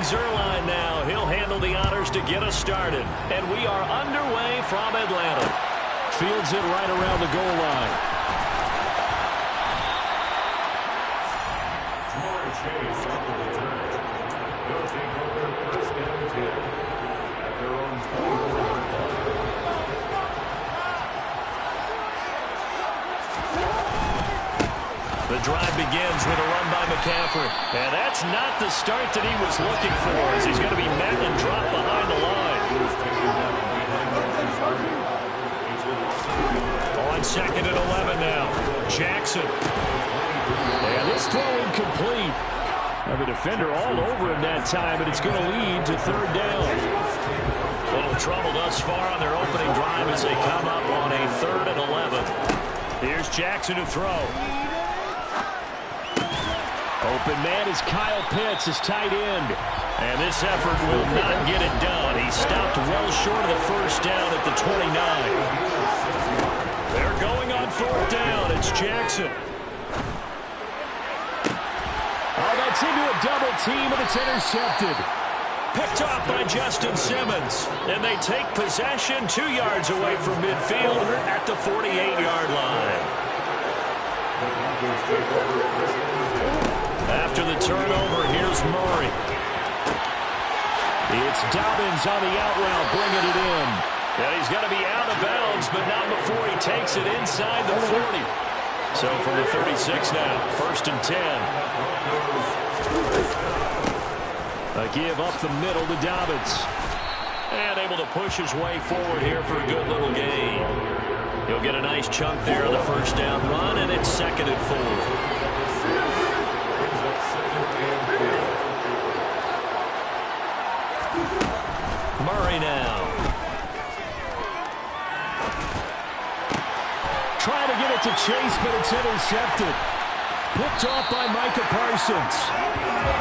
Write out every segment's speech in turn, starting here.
Zuerlein now. He'll handle the honors to get us started. And we are underway from Atlanta. Fields it right around the goal line. Ja'Marr Chase on the return. They'll take over first down 10 at their own 24-yard line. The drive begins with a run by McCaffrey. And that's not the start that he was looking for, as he's going to be met and dropped behind the line. On 2nd and 11 now. Jackson. And this throw incomplete. Have a defender all over him that time, and it's going to lead to 3rd down. A little trouble thus far on their opening drive as they come up on a 3rd and 11. Here's Jackson to throw. Open man is Kyle Pitts, his tight end. And this effort will not get it done. He stopped well short of the first down at the 29. They're going on 4th down. It's Jackson. Oh, that's into a double team, and it's intercepted. Picked off by Justin Simmons. And they take possession 2 yards away from midfield at the 48-yard line. After the turnover, here's Murray. It's Dobbins on the out route, bringing it in. And he's going to be out of bounds, but not before he takes it inside the 40. So from the 36 now, 1st and 10. A give up the middle to Dobbins. And able to push his way forward here for a good little gain. He'll get a nice chunk there on the first down run, and it's 2nd and 4. Murray now. Trying to get it to Chase, but it's intercepted. Picked off by Micah Parsons.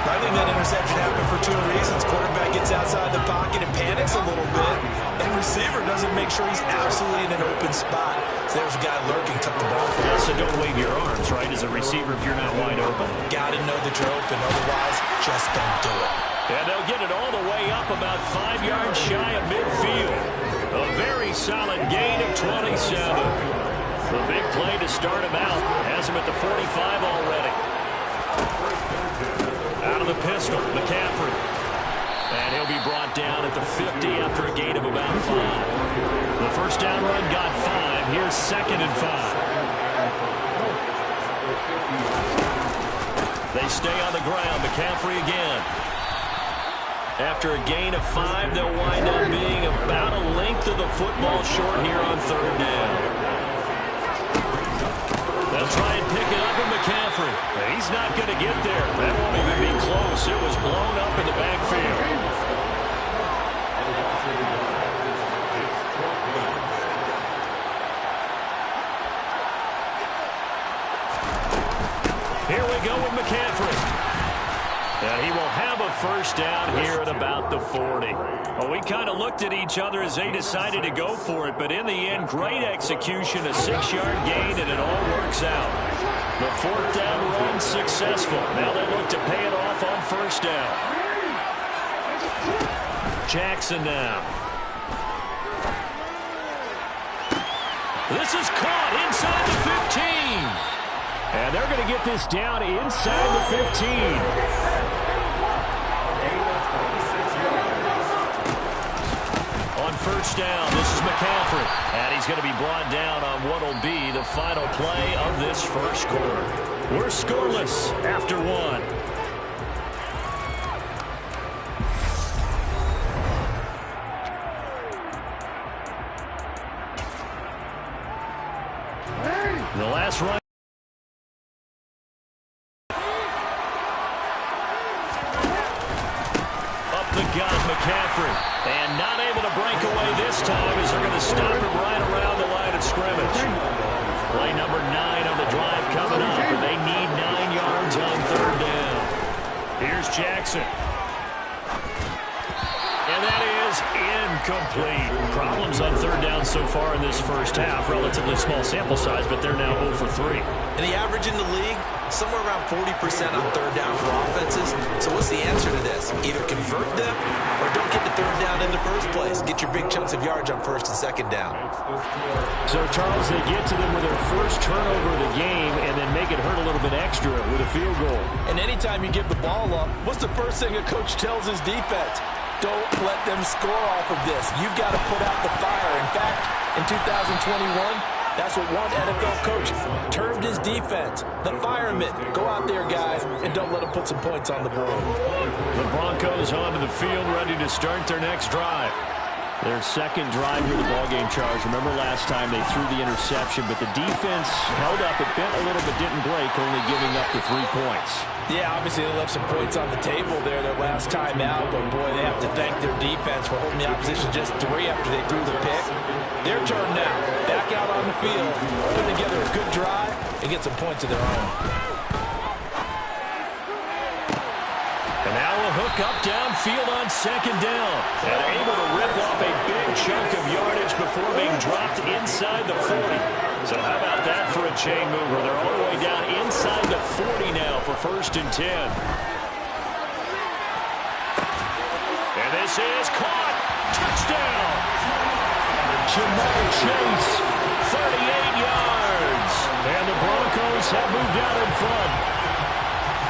I think that interception happened for 2 reasons. Quarterback gets outside the pocket and panics a little bit. And receiver doesn't make sure he's absolutely in an open spot. So there's a guy lurking, took the ball from him. Yeah, so don't wave your arms, right, as a receiver if you're not wide open. Got to know that you're open. Otherwise, just don't do it. And they'll get it all the way up about 5 yards shy of midfield. A very solid gain of 27. The big play to start him out. Has him at the 45 already. Out of the pistol, McCaffrey. And he'll be brought down at the 50 after a gain of about 5. The first down run got 5. Here's 2nd and 5. They stay on the ground. McCaffrey again. After a gain of 5, they'll wind up being about a length of the football short here on 3rd down. They'll try and pick it up with McCaffrey. He's not going to get there. That won't even be close. It was blown up in the backfield. Here we go with McCaffrey. And he will have a first down here at about the 40. Well, we kind of looked at each other as they decided to go for it, but in the end, great execution, a 6-yard gain, and it all works out. The 4th down run successful. Now they look to pay it off on first down. Jackson now. This is caught inside the 15. And they're going to get this down inside the 15. On first down, this is McCaffrey. And he's going to be brought down on what will be the final play of this first quarter. We're scoreless after 1. The last run. Up the gut, McCaffrey. And not able to break away this time as they're going to stop him right around the line of scrimmage. Play number 9 on the drive coming up, and they need 9 yards on 3rd down. Here's Jackson. And that is incomplete. Problems on 3rd down so far in this first half. Relatively small sample size, but they're now 0 for 3. And the average in the league, somewhere around 40% on third down for offenses. So what's the answer to this? Either convert them or don't get the third down in the first place. Get your big chunks of yards on first and second down. So, Charles, they get to them with their first turnover of the game and then make it hurt a little bit extra with a field goal. And anytime you give the ball up, what's the first thing a coach tells his defense? Don't let them score off of this. You've got to put out the fire. In fact, in 2021, that's what one NFL coach termed his defense. The firemen. Go out there, guys, and don't let them put some points on the board. The Broncos onto the field, ready to start their next drive. Their second drive here of the ballgame, Charles. Remember last time they threw the interception, but the defense held up. It bent a little but didn't break, only giving up the 3 points. Yeah, obviously they left some points on the table there their last time out, but boy, they have to thank their defense for holding the opposition just 3 after they threw the pick. Their turn now. Back out on the field, put together a good drive, and get some points of their own. And now a hook up downfield on second down. And able to rip off a big chunk of yardage before being dropped inside the 40. So how about that for a chain mover? They're all the way down inside the 40 now for 1st and 10. And this is caught. Touchdown. Ja'Marr Chase, 38 yards. And the Broncos have moved out in front.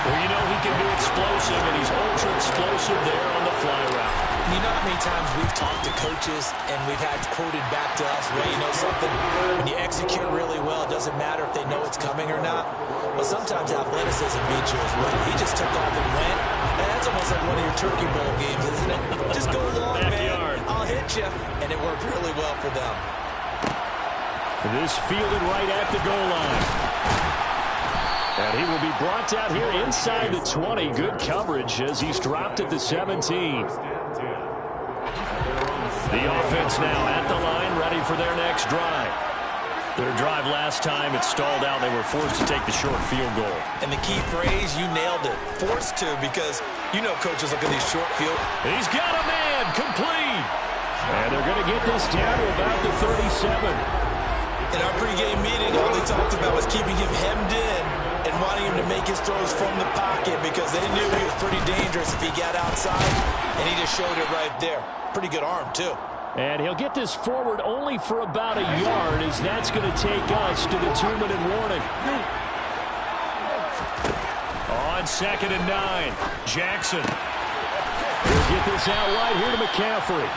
Well, you know he can be explosive, and he's ultra-explosive there on the fly route. You know how many times we've talked to coaches and we've had quoted back to us, well, you know something? When you execute really well, it doesn't matter if they know it's coming or not. But sometimes athleticism beats you as well. He just took off and went. And that's almost like one of your Turkey Bowl games, isn't it? Just go long, man. I'll hit you. And it worked really well for them. This fielded right at the goal line. And he will be brought down here inside the 20. Good coverage as he's dropped at the 17. The offense now at the line, ready for their next drive. Their drive last time, it stalled out. They were forced to take the short field goal. And the key phrase, you nailed it. Forced to, because you know coaches look at these short field. He's got a man, complete. And they're going to get this down to about the 37. In our pregame meeting, all they talked about was keeping him hemmed in and wanting him to make his throws from the pocket because they knew he was pretty dangerous if he got outside, and he just showed it right there. Pretty good arm, too. And he'll get this forward only for about a yard, as that's going to take us to the 2-minute warning. On 2nd and 9, Jackson. He'll get this out right here to McCaffrey.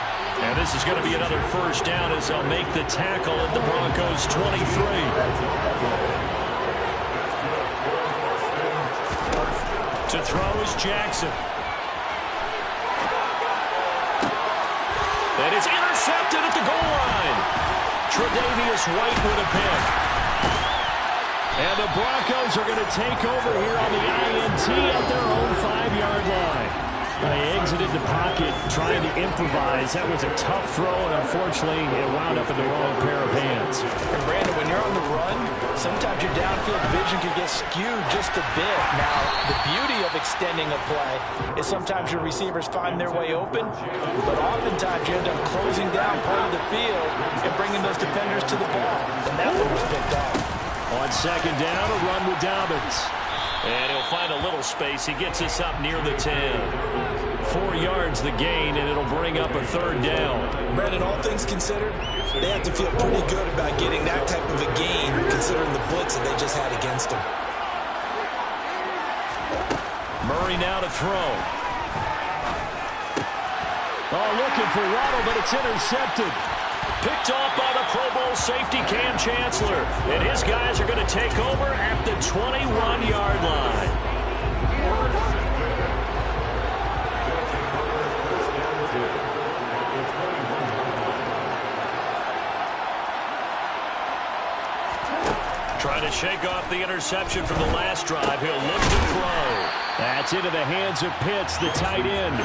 And this is going to be another first down as they'll make the tackle at the Broncos' 23. To throw is Jackson. And it's intercepted at the goal line. Tre'Davious White with a pick. And the Broncos are going to take over here on the INT at their own 5-yard line. They exited the pocket trying to improvise. That was a tough throw, and unfortunately, it wound up in the wrong pair of hands. And Brandon, when you're on the run, sometimes your downfield vision can get skewed just a bit. Now, the beauty of extending a play is sometimes your receivers find their way open, but oftentimes you end up closing down part of the field and bringing those defenders to the ball. And that one was picked off. On 2nd down, a run with Dobbins. And he'll find a little space. He gets us up near the 10. 4 yards the gain, and it'll bring up a 3rd down. Brandon, all things considered, they have to feel pretty good about getting that type of a gain, considering the blitz that they just had against them. Murray now to throw. Oh, looking for Waddle, but it's intercepted. Picked off by the Pro Bowl safety Cam Chancellor. And his guys are going to take over at the 21-yard line. Trying to shake off the interception from the last drive. He'll look to throw. That's into the hands of Pitts, the tight end.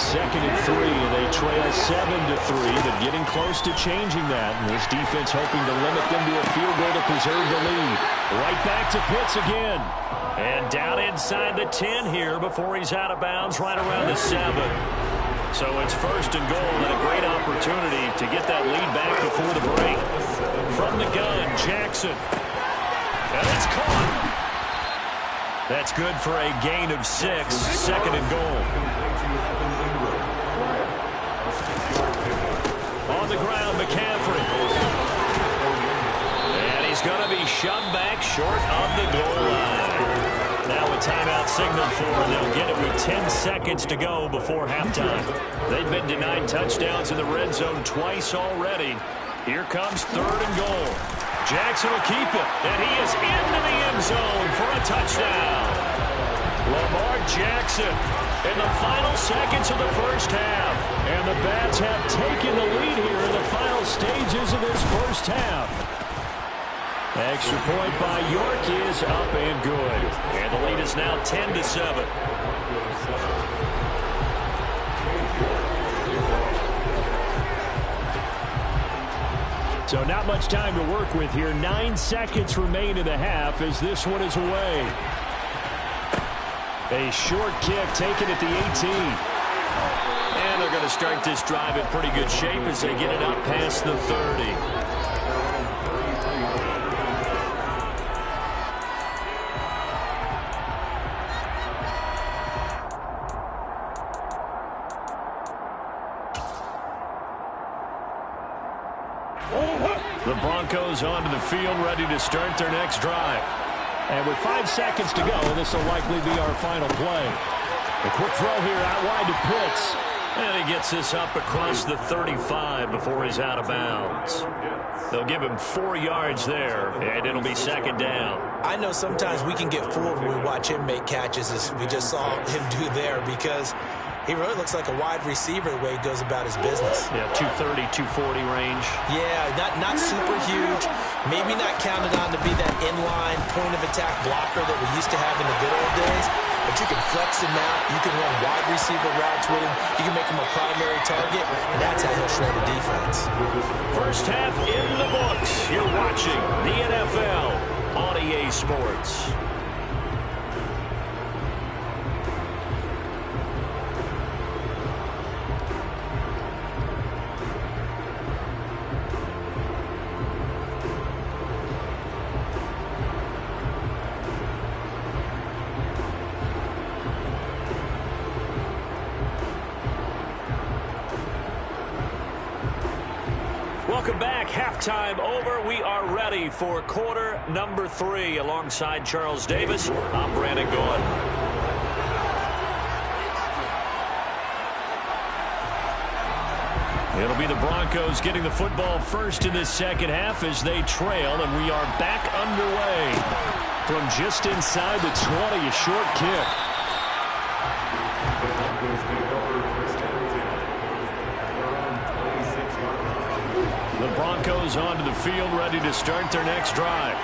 2nd and 3. They trail 7-3, but getting close to changing that. And this defense hoping to limit them to a field goal to preserve the lead. Right back to Pitts again. And down inside the 10 here before he's out of bounds right around the 7. So it's 1st and goal and a great opportunity to get that lead back before the break. From the gun, Jackson. And it's caught. That's good for a gain of 6, second and goal. On the ground, McCaffrey. And he's going to be shoved back short of the goal line. Now a timeout signaled for, and they'll get it with 10 seconds to go before halftime. They've been denied touchdowns in the red zone twice already. Here comes third and goal. Jackson will keep it, and he is into the end zone for a touchdown. Lamar Jackson in the final seconds of the first half. And the Bats have taken the lead here in the final stages of this first half. Extra point by York is up and good. And the lead is now 10-7. So not much time to work with here. 9 seconds remain in the half as this one is away. A short kick taken at the 18. And they're going to start this drive in pretty good shape as they get it up past the 30. The Broncos onto the field, ready to start their next drive. And with 5 seconds to go, this will likely be our final play. A quick throw here out wide to Pitts. And he gets this up across the 35 before he's out of bounds. They'll give him 4 yards there, and it'll be second down. I know sometimes we can get fooled when we watch him make catches, as we just saw him do there, because he really looks like a wide receiver the way he goes about his business. Yeah, 230, 240 range. Yeah, not super huge. Maybe not counted on to be that inline point-of-attack blocker that we used to have in the good old days. But you can flex him out. You can run wide receiver routes with him. You can make him a primary target, and that's how he'll shred the defense. First half in the books. You're watching the NFL on EA Sports. Welcome back. Halftime over. We are ready for quarter number 3. Alongside Charles Davis, I'm Brandon Gaudin. It'll be the Broncos getting the football first in this second half as they trail, and we are back underway. From just inside the 20, a short kick. The Broncos onto the field, ready to start their next drive.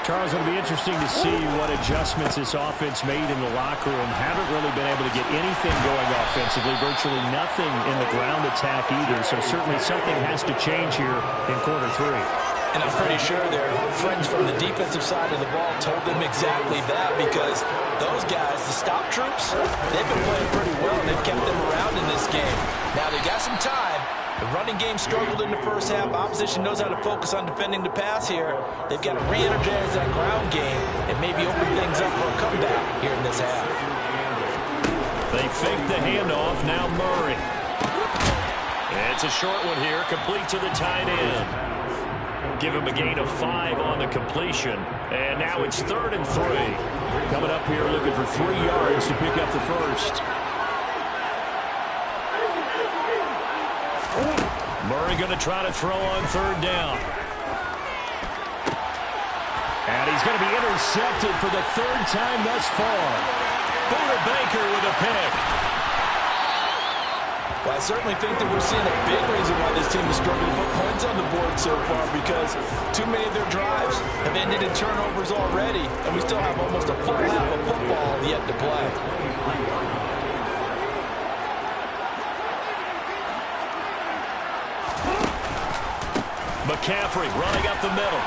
Charles, it'll be interesting to see what adjustments this offense made in the locker room. Haven't really been able to get anything going offensively, virtually nothing in the ground attack either. So certainly something has to change here in quarter 3. And I'm pretty sure their friends from the defensive side of the ball told them exactly that, because those guys, the stop troops, they've been playing pretty well. They've kept them around in this game. Now they got some time. The running game struggled in the first half. Opposition knows how to focus on defending the pass here. They've got to re-energize that ground game and maybe open things up for a comeback here in this half. They fake the handoff. Now Murray. It's a short one here, complete to the tight end. Give him a gain of 5 on the completion. And now it's 3rd and 3. Coming up here looking for 3 yards to pick up the first. Murray going to try to throw on 3rd down. And he's going to be intercepted for the 3rd time thus far. Buda Baker with a pick. Well, I certainly think that we're seeing a big reason why this team is struggling to put points on the board so far, because too many of their drives have ended in turnovers already, and we still have almost a full half of football yet to play. McCaffrey running up the middle.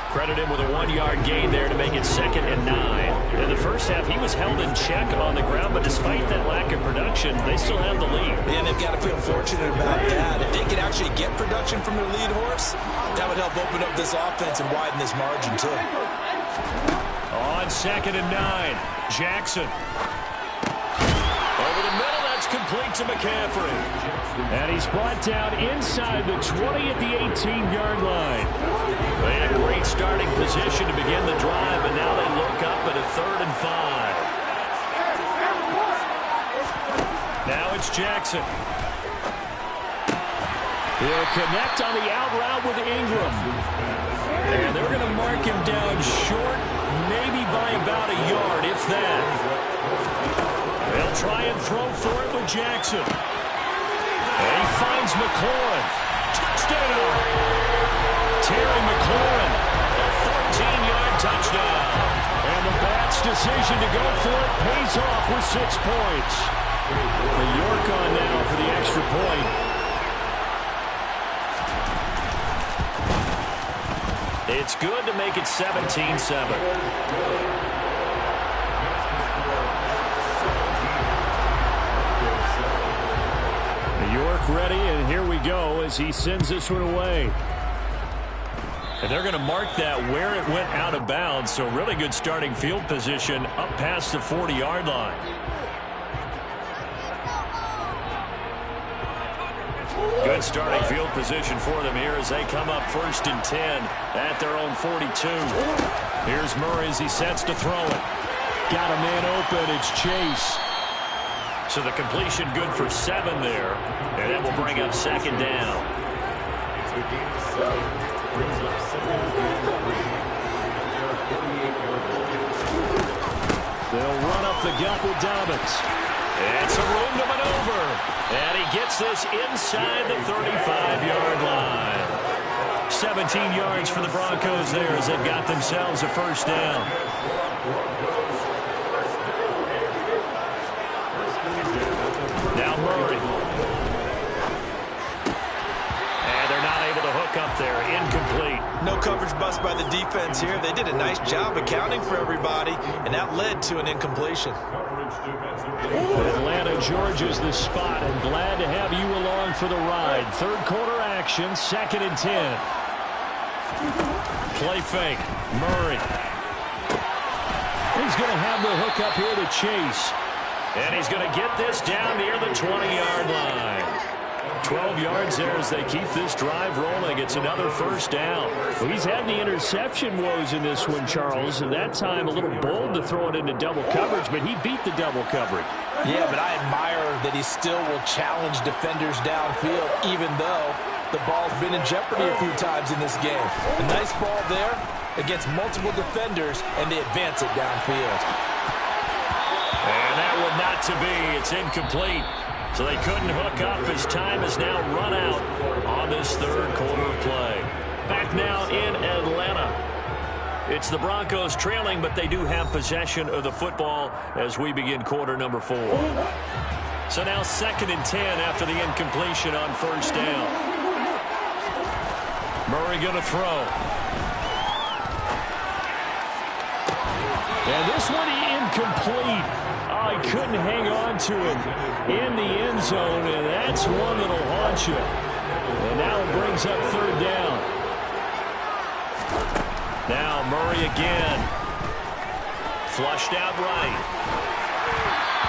Credit him with a 1-yard gain there to make it 2nd and 9. In the first half, he was held in check on the ground, but despite that lack of production, they still have the lead. And they've got to feel fortunate about that. If they could actually get production from their lead horse, that would help open up this offense and widen this margin too. on 2nd and 9. Jackson. Over the middle, that's complete to McCaffrey. And he's brought down inside the 20 at the 18-yard line. They had a great starting position to begin the drive, and now they look up at a 3rd and 5. Now it's Jackson. He'll connect on the out route with Ingram. And they're going to mark him down short, maybe by about a yard, if that. They'll try and throw for it with Jackson. And he finds McLaurin. Touchdown! Terry McLaurin, a 14-yard touchdown. And the Bats' decision to go for it pays off with 6 points. The York on now for the extra point. It's good to make it 17-7. York ready, and here we go as he sends this one away. And they're going to mark that where it went out of bounds, so really good starting field position up past the 40-yard line. Good starting field position for them here as they come up 1st and 10 at their own 42. Here's Murray as he sets to throw it. Got a man open. It's Chase. So the completion good for 7 there. And that will bring up 2nd down. They'll run up the gut with Dobbins. It's a room to maneuver. And he gets this inside the 35-yard line. 17 yards for the Broncos there as they've got themselves a 1st down. Now Murray. And they're not able to hook up there. Incomplete. No coverage bust by the defense here. They did a nice job accounting for everybody, and that led to an incompletion. Atlanta, Georgia's the spot, and glad to have you along for the ride. 3rd quarter action, 2nd and 10. Play fake. Murray. He's going to have the hook up here to Chase. And he's going to get this down near the 20-yard line. 12 yards there as they keep this drive rolling. It's another 1st down. Well, he's had the interception woes in this one, Charles, and that time a little bold to throw it into double coverage, but he beat the double coverage. Yeah, but I admire that he still will challenge defenders downfield, even though the ball's been in jeopardy a few times in this game. A nice ball there against multiple defenders, and they advance it downfield. And that one not to be. It's incomplete. So they couldn't hook up as time has now run out on this 3rd quarter of play. Back now in Atlanta. It's the Broncos trailing, but they do have possession of the football as we begin quarter number 4. So now 2nd and 10 after the incompletion on 1st down. Murray going to throw. And this one incomplete. Oh, he couldn't hang on to it in the end zone, and that's one that'll haunt you. And now it brings up 3rd down. Now Murray again. Flushed out right.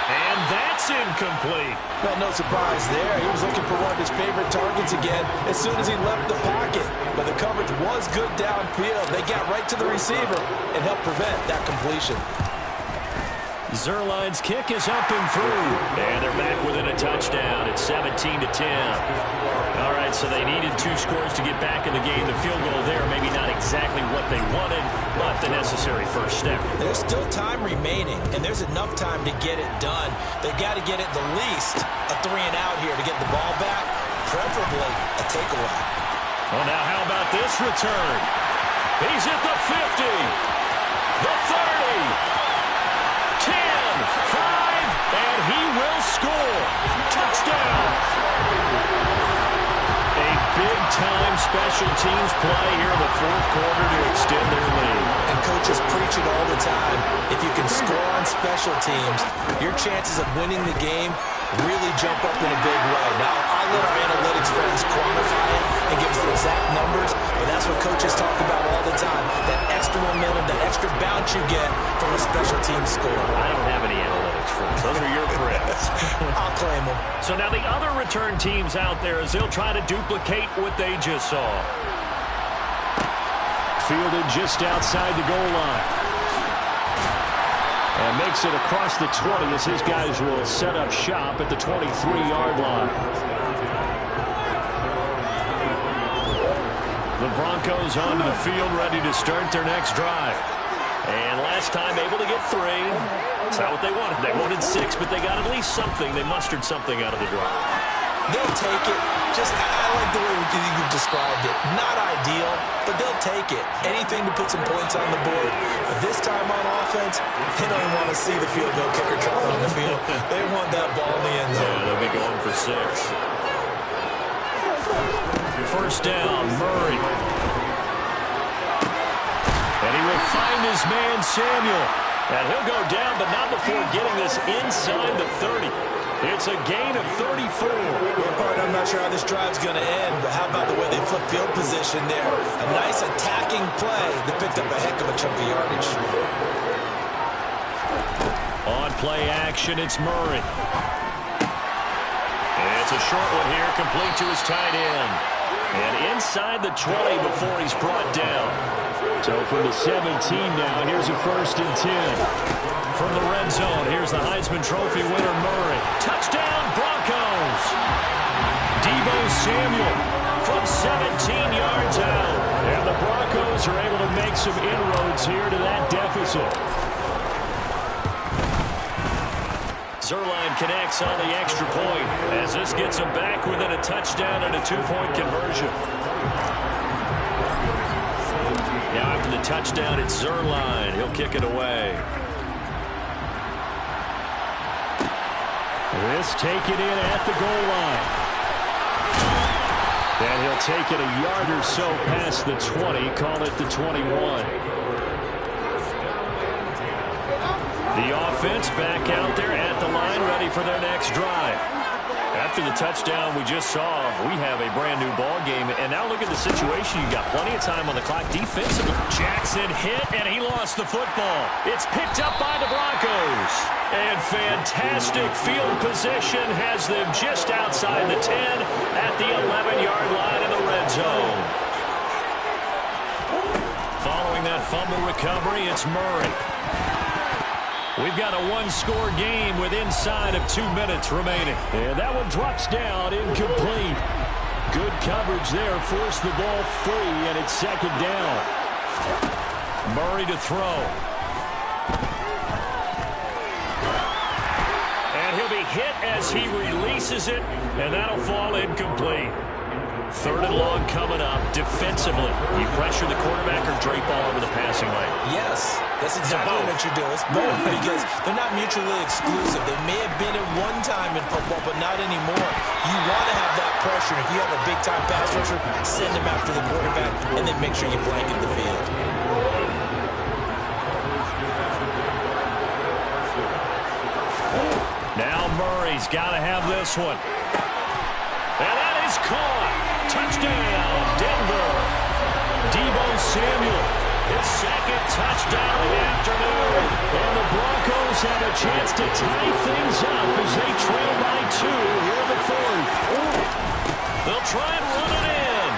And that's incomplete. Well, no surprise there. He was looking for one of his favorite targets again as soon as he left the pocket. But the coverage was good downfield. They got right to the receiver and helped prevent that completion. Zuerlein's kick is up and through. And they're back within a touchdown. It's 17-10. All right, so they needed 2 scores to get back in the game. The field goal there, maybe not exactly what they wanted, but the necessary 1st step. There's still time remaining, and there's enough time to get it done. They've got to get at the least a 3 and out here to get the ball back, preferably a takeaway. Well, now how about this return? He's at the 50, the 30, 10, 5, and he will score. Touchdown. A big-time special teams play here in the 4th quarter to extend their lead. And coaches preach it all the time. If you can score on special teams, your chances of winning the game really jump up in a big way. Now, I'll let our analytics friends quantify it and give us the exact numbers, but that's what coaches talk about all the time, that extra momentum, that extra bounce you get from a special team score. I don't have any analytics friends. Those are your friends. I'll claim them. So now the other return teams out there as they'll try to duplicate what they just saw. Fielded just outside the goal line. And makes it across the 20 as his guys will set up shop at the 23-yard line. The Broncos onto the field ready to start their next drive. And last time able to get 3. That's not what they wanted. They wanted 6, but they got at least something. They mustered something out of the drive. They'll take it. I like the way you described it. Not ideal, but they'll take it. Anything to put some points on the board. But this time on offense, they don't want to see the field goal kicker trotting on the field. They want that ball in the end zone. Yeah, they'll be going for 6. First down, Murray. And he will find his man, Samuel. And he'll go down, but not before getting this inside the 30. It's a gain of 34. I'm not sure how this drive's going to end, but how about the way they flip field position there? A nice attacking play that picked up a heck of a chunk of yardage. On play action, it's Murray. And it's a short one here, complete to his tight end. And inside the 20 before he's brought down. So from the 17 now, here's a 1st and 10. From the red zone, here's the Heisman Trophy winner, Murray. Touchdown, Broncos! Deebo Samuel from 17 yards out. And the Broncos are able to make some inroads here to that deficit. Zuerlein connects on the extra point as this gets him back within a touchdown and a 2-point conversion. Now after the touchdown, it's Zuerlein. He'll kick it away. This take it in at the goal line. And he'll take it a yard or so past the 20, call it the 21. The offense back out there at the line, ready for their next drive. After the touchdown we just saw, we have a brand new ball game. And now look at the situation. You got plenty of time on the clock defensively. Jackson hit, and he lost the football. It's picked up by the Broncos. And fantastic field position has them just outside the 10 at the 11-yard line in the red zone. Following that fumble recovery, it's Murray. We've got a one-score game with inside of 2 minutes remaining. And that one drops down, incomplete. Good coverage there, forced the ball free, and it's second down. Murray to throw. And he'll be hit as he releases it, and that'll fall incomplete. 3rd and long coming up. Defensively, you pressure the quarterback or drape all over the passing lane? Yes, that's exactly what you do. It's both because they're not mutually exclusive. They may have been at one time in football, but not anymore. You want to have that pressure. If you have a big-time pass rusher, send him after the quarterback, and then make sure you blanket the field. Now Murray's got to have this one. And that is caught. Touchdown, Denver. Deebo Samuel, his 2nd touchdown of the afternoon. And the Broncos have a chance to tie things up as they trail by 2 here in the 4th. They'll try and run it in.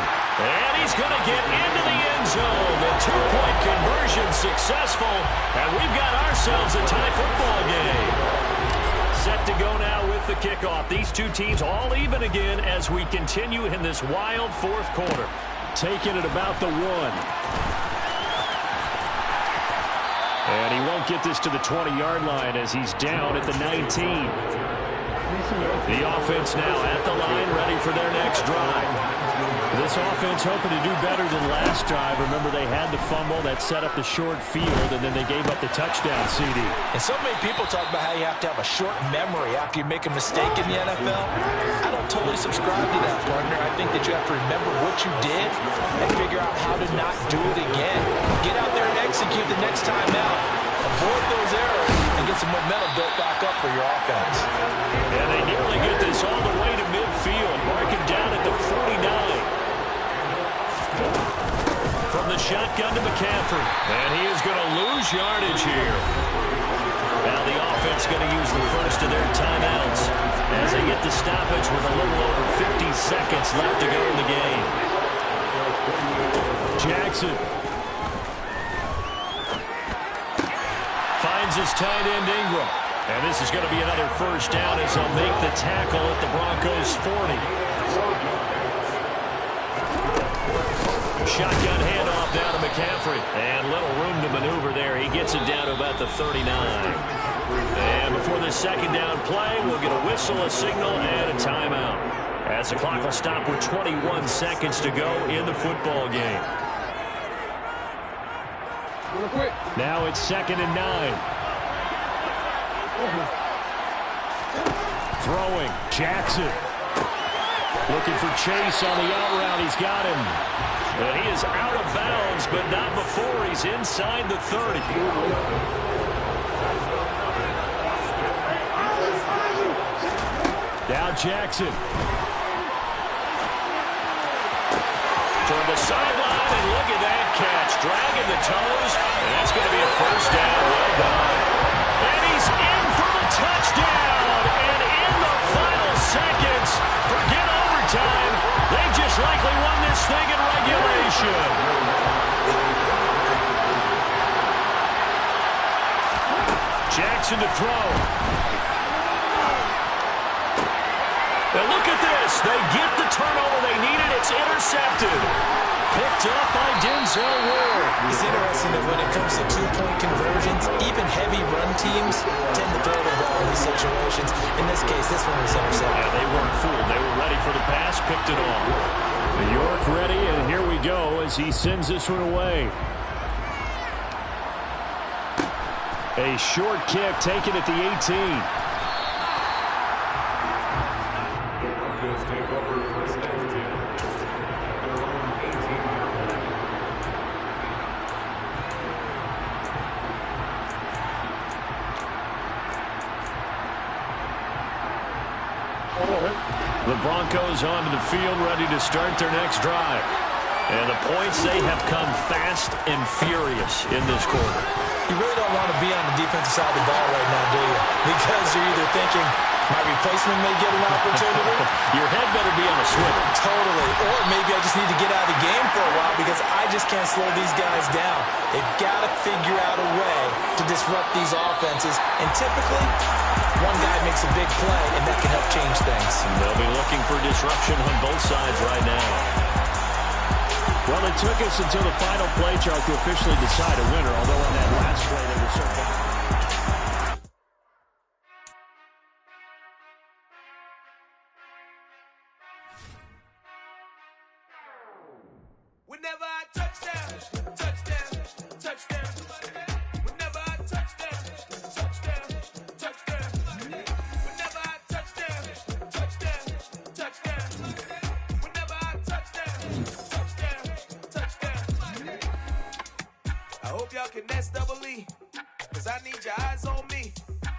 And he's going to get into the end zone. The 2-point conversion successful. And we've got ourselves a tie football game. Set to go now with the kickoff. These two teams all even again as we continue in this wild 4th quarter. Taking it about the 1. And he won't get this to the 20-yard line as he's down at the 19. The offense now at the line, ready for their next drive. This offense hoping to do better than last drive. Remember, they had the fumble that set up the short field, and then they gave up the touchdown, CD. And so many people talk about how you have to have a short memory after you make a mistake in the NFL. I don't totally subscribe to that, partner. I think that you have to remember what you did and figure out how to not do it again. Get out there and execute the next time out. Avoid those errors and get some momentum built back up for your offense. And they nearly shotgun to McCaffrey. And he is going to lose yardage here. Now the offense going to use the first of their timeouts as they get the stoppage with a little over 50 seconds left to go in the game. Jackson finds his tight end Ingram. And this is going to be another first down as they'll make the tackle at the Broncos' 40. Shotgun handoff down to McCaffrey. And little room to maneuver there. He gets it down to about the 39. And before this second down play, we'll get a whistle, a signal, and a timeout. As the clock will stop with 21 seconds to go in the football game. Now it's 2nd and 9. Throwing, Jackson. Looking for Chase on the out route. He's got him. And he is out of bounds, but not before he's inside the 30. Now Jackson. Toward the sideline, and look at that catch. Dragging the toes, and that's going to be a first down. Well done. And he's in for the touchdown. And in the final seconds, forget overtime. They just likely won this thing in regulation. Jackson to throw. And look at this. They get the turnover they needed. It's intercepted. Picked up by Denzel Ward. It's interesting that when it comes to two-point conversions, even heavy run teams tend to throw the ball in these situations. In this case, this one was intercepted. Yeah, they weren't fooled. They were ready for the pass, picked it off. New York ready, and here we go as he sends this one away. A short kick taken at the 18. Broncos take over first and 10. Their own 18-yard line. The Broncos onto the field, ready to start their next drive. And the points, they have come fast and furious in this quarter. You really don't want to be on the defensive side of the ball right now, do you? Because you're either thinking, my replacement may get an opportunity. Your head better be on a swivel. Totally. Or maybe I just need to get out of the game for a while because I just can't slow these guys down. They've got to figure out a way to disrupt these offenses. And typically, one guy makes a big play, and that can help change things. And they'll be looking for disruption on both sides right now. Well, it took us until the final play chart to officially decide a winner, although on that last play they were so bad. Whenever I touchdown, touchdown, touchdown. Whenever I touchdown, touchdown, touchdown. Whenever I touchdown, touchdown, touchdown. Whenever I touchdown, touchdown, touchdown. I hope y'all can double E, cause I need your eyes on me.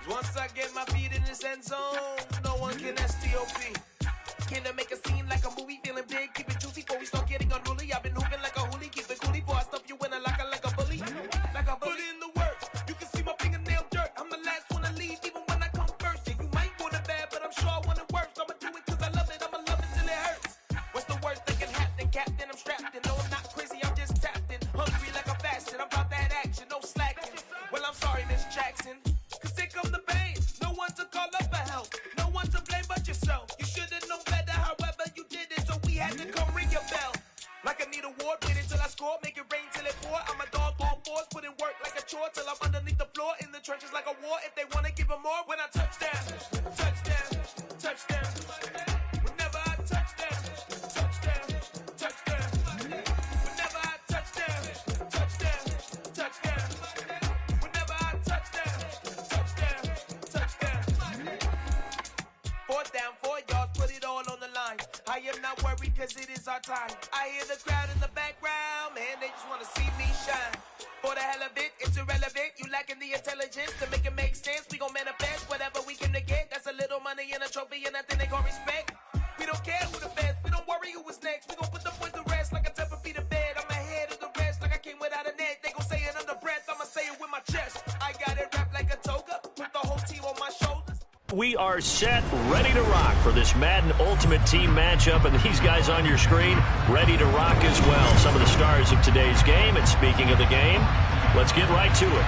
Once I get my feet in this end zone, no one can STOP. Can I make a scene like a movie, feeling big, keep it juicy before we start getting unruly. I've been hooping like a hoolie, keep it coolie, before I stuff you in a locker like a bully. Like a bully. Put in the work, you can see my fingernail dirt. I'm the last one to leave, even when I come first. Yeah, you might want it bad, but I'm sure I want it worse. I'ma do it cause I love it, I'ma love it till it hurts. What's the worst that can happen, Captain? I'm strapped in, no I'm not crazy, I'm just tapped in. Hungry like a fashion, I'm about that action, no slacking. Well, I'm sorry, Miss Jackson, cause here come the pain. No one to call up for help, no one to blame but yourself. You should've known better, however you did it, so we had to come ring your bell. Like I need a award, wait until I score, make it rain till it pour. I'm a dog on fours, put in work like a chore till I'm underneath the floor, in the trenches like a war. If they wanna give them more, when I touchdown, touchdown, touchdown. Whenever I touchdown, touchdown, touchdown. Whenever I touchdown, touchdown, touchdown. Whenever I touchdown, touchdown, touchdown. 4th down, 4 yards, put it all on the line. I am not worried cause it is our time. I hear the crowd in the background, man, they just wanna see me shine. For the hell of it, it's irrelevant. You lacking the intelligence to make it make sense. We gon' manifest whatever we can to get. That's a little money and a trophy and nothing they call respect. We don't care who the best, we don't worry who was next. We gon' put the boys to rest like a 10 feet of bed. I'm ahead of the rest like I We are set, ready to rock for this Madden Ultimate Team matchup, and these guys on your screen ready to rock as well. Some of the stars of today's game, and speaking of the game, let's get right to it.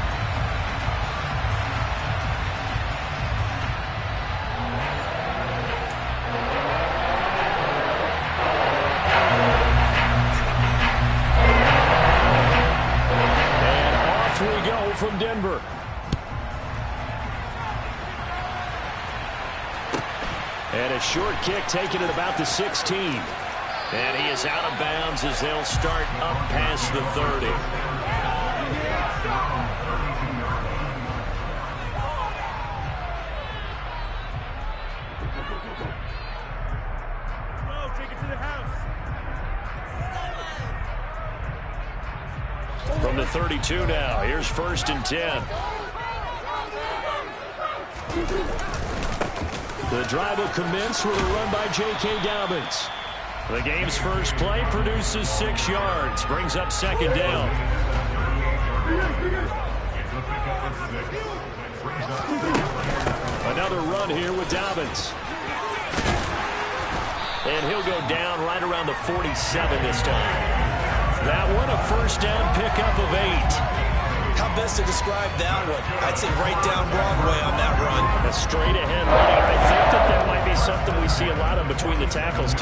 And off we go from Denver. And a short kick taken at about the 16. And he is out of bounds as they'll start up past the 30. Take it to the house. From the 32 now, here's 1st and 10. The drive will commence with a run by J.K. Dobbins. The game's first play produces 6 yards, brings up 2nd down. Another run here with Dobbins. And he'll go down right around the 47 this time. That one, a 1st down pickup of 8. How best to describe that one? I'd say right down Broadway on that run. A straight ahead running. I think that might be something we see a lot of between the tackles today.